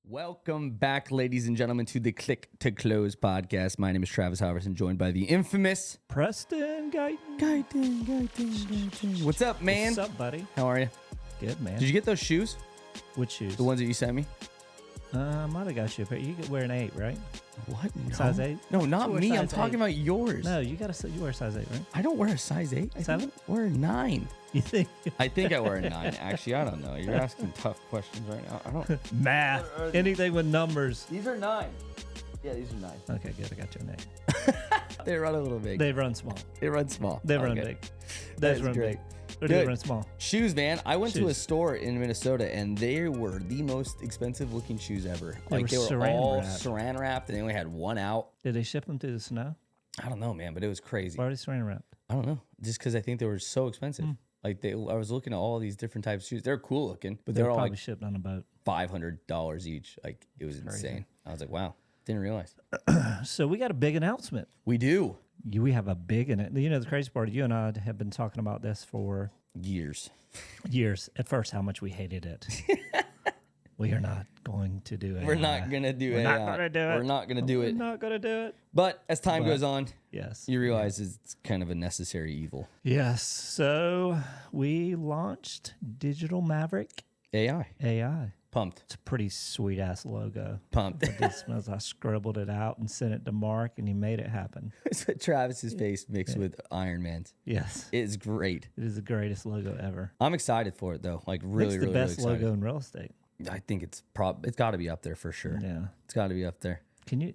Welcome back, ladies and gentlemen, to the Click to Close podcast. My name is Travis Halverson, joined by the infamous Preston Guyton. What's up, man? What's up, buddy? How are you? Good, man. Did you get those shoes? Which shoes? The ones that you sent me? I might have got you a pair. You could wear an 8, right? What? No. Size 8? No, not me. I'm talking 8. about yours. No, you wear size 8, right? I don't wear a size 8. I 7? wear a 9. You think? I think I wear a 9. Actually, I don't know. You're asking tough questions right now. I don't. Math. Anything with numbers. These are 9. Yeah, these are 9. Okay, good. I got you an 8. They run a little big. They run small. They run small. They run Okay. big. That They is run great. big. Or Good. they run small. Shoes, man. I went to a Shoes. store in Minnesota, and they were the most expensive looking shoes ever. They were they were saran all wrapped. saran wrapped, and they only had one out. Did they ship them through the snow? I don't know, man, but it was crazy. Why are they saran wrapped? I don't know, just because I think they were so expensive. Like I was looking at all these different types of shoes. They're cool looking, but They they're were all probably like shipped on a boat. $500 each. Like it was insane. I was like, wow, didn't realize. So we got a big announcement. We do We have a big announcement. You know, the crazy part, you and I have been talking about this for years. years. At first, how much we hated it. We are not going to do it. We're not gonna do it. We're not gonna do it. We're not gonna do We're it. not going to do it. But as time goes on, Yes. you realize it's kind of a necessary evil. Yes. So we launched Digital Maverick AI. AI. Pumped. It's a pretty sweet ass logo. Pumped. I scribbled it out and sent it to Mark, and he made it happen. It's Travis's face mixed with Iron Man's. Yes. It's great. It is the greatest logo ever. I'm excited for it though. Like really, It's the really, best really excited. logo in real estate. I think it's got to be up there for sure. Yeah. It's got to be up there.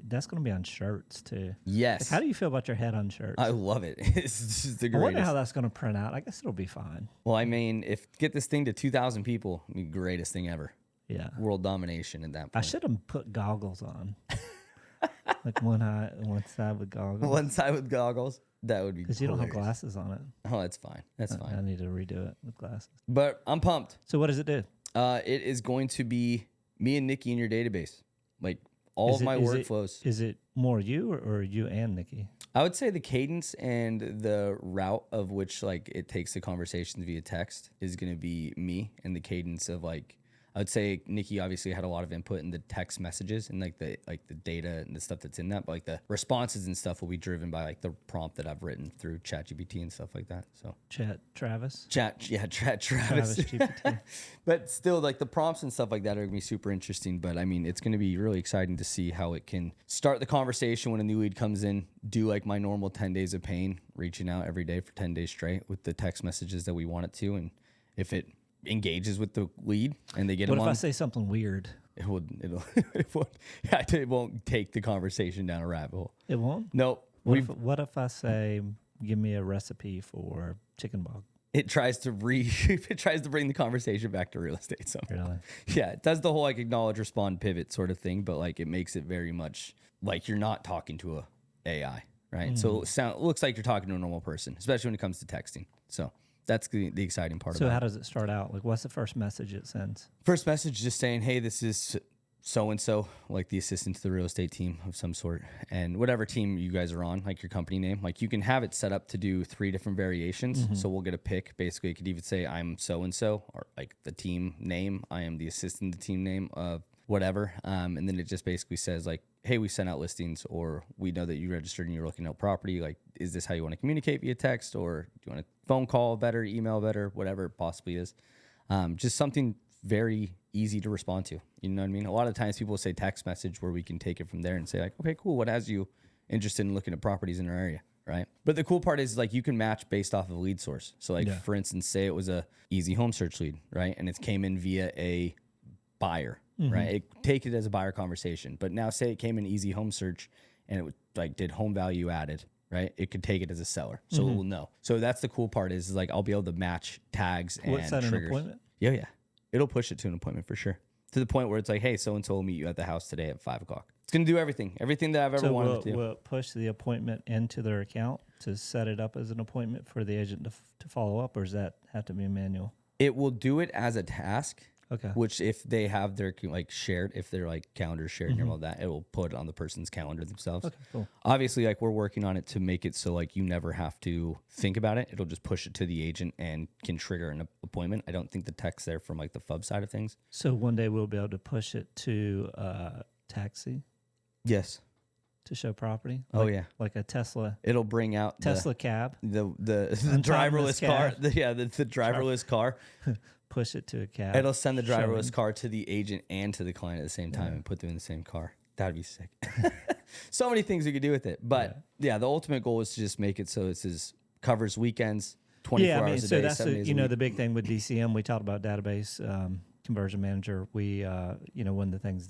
That's going to be on shirts too. Yes. How do you feel about your head on shirts? I love it. It's just the I wonder greatest. how that's going to print out. I guess it'll be fine. Well, I mean, if get this thing to 2,000 people, it'd be the greatest thing ever. Yeah. World domination at that point. I should have put goggles on. Like one side with goggles. One side with goggles. That would be Because you don't have hilarious. glasses on it. Oh, that's fine. That's I fine. need to redo it with glasses. But I'm pumped. So what does it do? It is going to be me and Nikki in your database. Like all of my workflows. Is it more you or you and Nikki? I would say the cadence and the route of which like it takes the conversations via text is going to be me, and the cadence of like I would say Nikki obviously had a lot of input in the text messages and like the data and the stuff that's in that, but like the responses and stuff will be driven by like the prompt that I've written through ChatGPT and stuff like that. So Travis. Travis. GPT. But still, like the prompts and stuff like that are gonna be super interesting. But I mean, it's gonna be really exciting to see how it can start the conversation when a new lead comes in. Do like my normal 10 days of pain, reaching out every day for 10 days straight with the text messages that we want it to, and if it engages with the lead and they get What them if on, I say something weird? it won't take the conversation down a rabbit hole. It won't? Nope. What if I say, give me a recipe for chicken bog? It tries to bring the conversation back to real estate somehow. Really? Yeah, it does the whole like acknowledge, respond, pivot sort of thing, but like it makes it very much like you're not talking to a AI, right? So it looks like you're talking to a normal person, especially when it comes to texting. So that's the exciting part So about how it. does it start out? Like, what's the first message it sends? First message just saying, hey, this is so-and-so, like the assistant to the real estate team of some sort, and whatever team you guys are on, like your company name, like you can have it set up to do 3 different variations. So we'll get a pick. Basically, it could even say I'm so-and-so, or like the team name, I am the assistant to the team name of whatever. And then it just basically says like, hey, we sent out listings, or we know that you registered and you're looking at property. Like, is this how you want to communicate via text, or do you want a phone call better, email better, whatever it possibly is. Just something very easy to respond to. You know what I mean? A lot of times people say text message where we can take it from there and say like, okay, cool. What has you interested in looking at properties in our area? Right. But the cool part is like you can match based off of a lead source. So like, for instance, say it was a easy home search lead, right? And it came in via a buyer, right? Take it as a buyer conversation. But now say it came in easy home search and it like did home value added, right? It could take it as a seller. So it will know. So that's the cool part is like, I'll be able to match tags and What's that, triggers. an appointment? Yeah. It'll push it to an appointment for sure. To the point where it's like, hey, so-and-so will meet you at the house today at 5 o'clock. It's going to do everything that I've ever wanted to do. Will it push the appointment into their account to set it up as an appointment for the agent to follow up, or does that have to be manual? It will do it as a task. Okay. Which if they have their like shared, if their like calendar shared and all that, it will put it on the person's calendar themselves. Okay, cool. Obviously, like we're working on it to make it so like you never have to think about it. It'll just push it to the agent and can trigger an appointment. I don't think the tech's there from like the FUB side of things. So one day we'll be able to push it to taxi Yes. to show property. Oh yeah. Like a Tesla It'll bring out Tesla cab. the Autonomous driverless car. cab. The driverless car. Push it to a cab. It'll send the driverless showing. car to the agent and to the client at the same time and put them in the same car. That'd be sick. So many things we could do with it. But yeah, the ultimate goal is to just make it so it says covers weekends, 24 hours a day, that's 7 days a week. the big thing with DCM. We talked about database conversion manager. We one of the things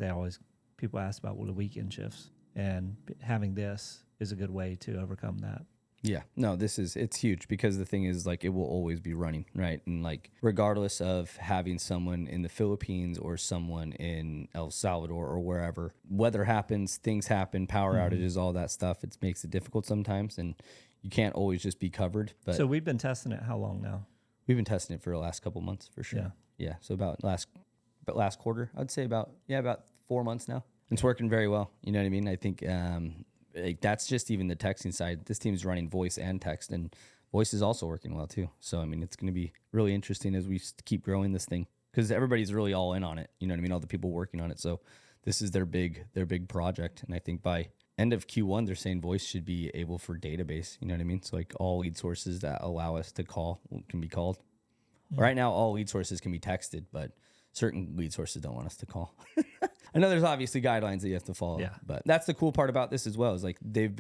people ask about the weekend shifts, and having this is a good way to overcome that. Yeah, no, it's huge because the thing is like it will always be running, right? And like regardless of having someone in the Philippines or someone in El Salvador or wherever, weather happens, things happen, power outages, all that stuff, it makes it difficult sometimes and you can't always just be covered. But So we've been testing it how long now? we've been testing it for the last couple months for sure. Yeah. So about last quarter, I'd say about 4 months now. It's working very well. You know what I mean? I think like that's just even the texting side. This team's running voice and text, and voice is also working well too. So I mean, it's going to be really interesting as we keep growing this thing because everybody's really all in on it. You know what I mean? All the people working on it. So this is their big project, and I think by end of Q1 they're saying voice should be able for database. You know what I mean? So like all lead sources that allow us to call can be called. Right now, all lead sources can be texted, but certain lead sources don't want us to call. I know there's obviously guidelines that you have to follow, but that's the cool part about this as well is like they've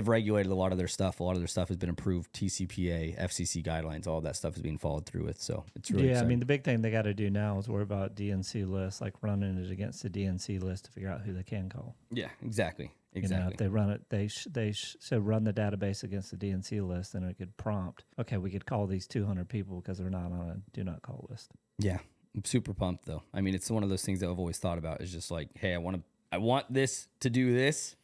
regulated a lot of their stuff. A lot of their stuff has been approved, TCPA, FCC guidelines, all that stuff is being followed through with. So it's really exciting. I mean, the big thing they got to do now is worry about DNC lists, like running it against the DNC list to figure out who they can call. Yeah, exactly. You know, if they run it, so run the database against the DNC list, and it could prompt, okay, we could call these 200 people because they're not on a do not call list. Yeah. I'm super pumped though. I mean, it's one of those things that I've always thought about is just like, hey, I want this to do this.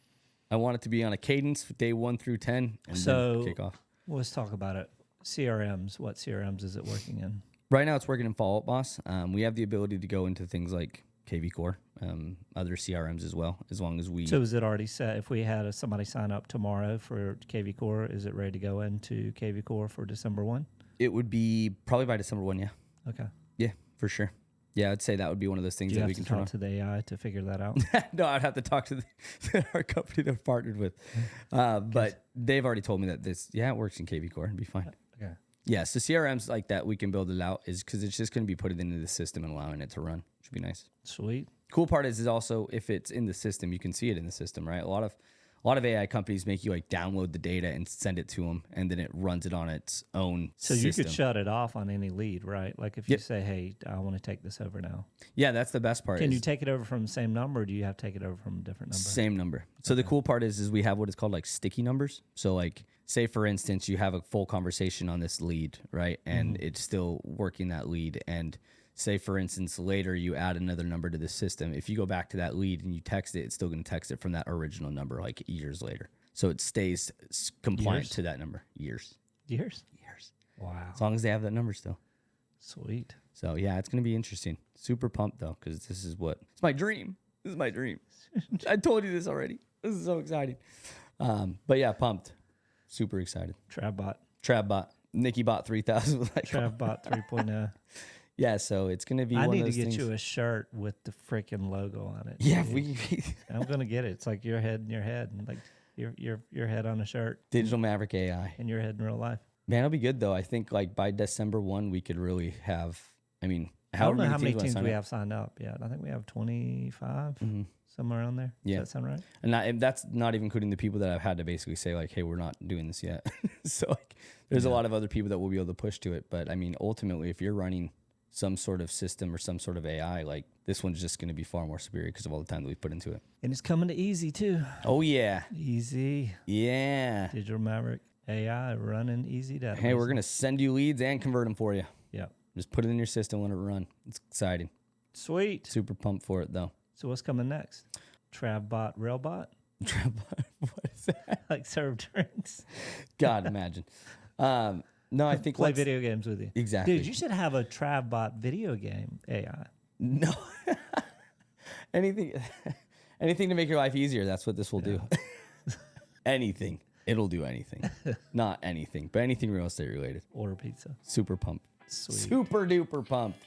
I want it to be on a cadence day 1 through 10 and then kick off. Let's talk about it. CRMs. What CRMs is it working in? Right now it's working in Follow Up Boss. We have the ability to go into things like KV Core, other CRMs as well, as long as we... So is it already set? If we had somebody sign up tomorrow for KV Core, is it ready to go into KV Core for December 1? It would be probably by December 1, yeah. Okay. Yeah, for sure. Yeah, I'd say that would be one of those things that we can turn on. Do you have to talk to the AI to figure that out? No, I'd have to talk to our company that I've partnered with. But they've already told me that it works in KV Core. It'd be fine. Okay. Yeah, so CRMs like that, we can build it out is because it's just going to be put it into the system and allowing it to run. Should be nice. Sweet. Cool part is also if it's in the system, you can see it in the system, right? A lot of AI companies make you like download the data and send it to them, and then it runs it on its own So system. you could shut it off on any lead, right? Like if you say, hey, I want to take this over now. Yeah, that's the best part. Can you take it over from the same number, or do you have to take it over from a different number? Same number. So the cool part is we have what is called like sticky numbers. So like say for instance, you have a full conversation on this lead, right? And it's still working that lead. And say for instance, later you add another number to the system. If you go back to that lead and you text it, it's still going to text it from that original number like years later. So it stays compliant to that number. Years. Wow. As long as they have that number still. Sweet. So yeah, it's going to be interesting. Super pumped though, because it's my dream. This is my dream. I told you this already. This is so exciting. But yeah, pumped. Super excited. TravBot. Nikki bought 3,000. TravBot 3.0. Yeah, so it's going to be I one need of to those get things. you a shirt with the freaking logo on it. Yeah, I'm going to get it. It's like your head in your head, and like your head on a shirt. Digital Maverick AI. And your head in real life. Man, it'll be good though. I think like by December 1, we could really have, I don't know how many teams we have signed up yet. I think we have 25, somewhere around there. Yeah. Does that sound right? And that's not even including the people that I've had to basically say like, hey, we're not doing this yet. So like, there's a lot of other people that will be able to push to it. But I mean, ultimately, if you're running some sort of system or some sort of AI, like this one's just going to be far more superior because of all the time that we've put into it. And it's coming to easy too. Oh yeah. Easy. Yeah. Digital Maverick AI running easy database. Hey, we're going to send you leads and convert them for you. Yeah. Just put it in your system, let it run. It's exciting. Sweet. Super pumped for it though. So what's coming next? TravBot, Railbot? What is that? Like serve drinks. God, imagine. No, I think play video games with you. Exactly. Dude, you should have a TravBot video game AI. No. anything to make your life easier. That's what this will do. Anything. It'll do anything. Not anything, but anything real estate related. Order pizza. Super pumped. Sweet. Super duper pumped.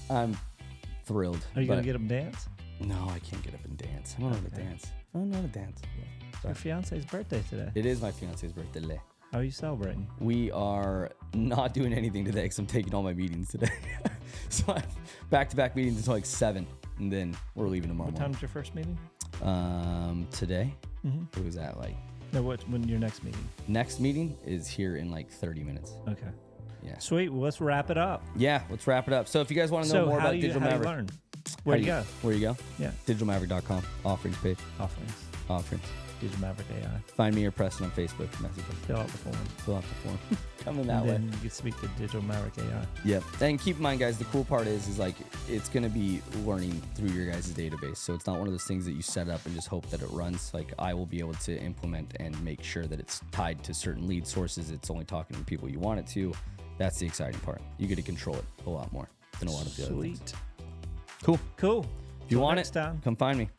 I'm thrilled. Are you going to get them dance? No, I can't get up and dance. I don't know how to dance. I don't know how to dance. Your fiance's birthday today. It is my fiance's birthday. How are you celebrating? We are not doing anything today because I'm taking all my meetings today. So I have back-to-back meetings until like 7, and then we're leaving tomorrow What time's your first meeting? Today? It was at like... No, when your next meeting? Next meeting is here in like 30 minutes. Okay. Yeah. Sweet. Well, let's wrap it up. Yeah, let's wrap it up. So if you guys want to know more about Digital Maverick... How do you learn? Where do you go? Where you go? Yeah. DigitalMaverick.com. Offerings page. Offerings. Digital Maverick AI. Find me or Preston on Facebook. Message us. Fill out the form. Fill out the form. Coming that and way. then you can speak to Digital Maverick AI. Yep. And keep in mind, guys, the cool part is like it's going to be learning through your guys' database. So it's not one of those things that you set up and just hope that it runs. Like I will be able to implement and make sure that it's tied to certain lead sources. It's only talking to people you want it to. That's the exciting part. You get to control it a lot more than a lot of the other things. Sweet. Cool. Cool. If you want next it, time. come find me.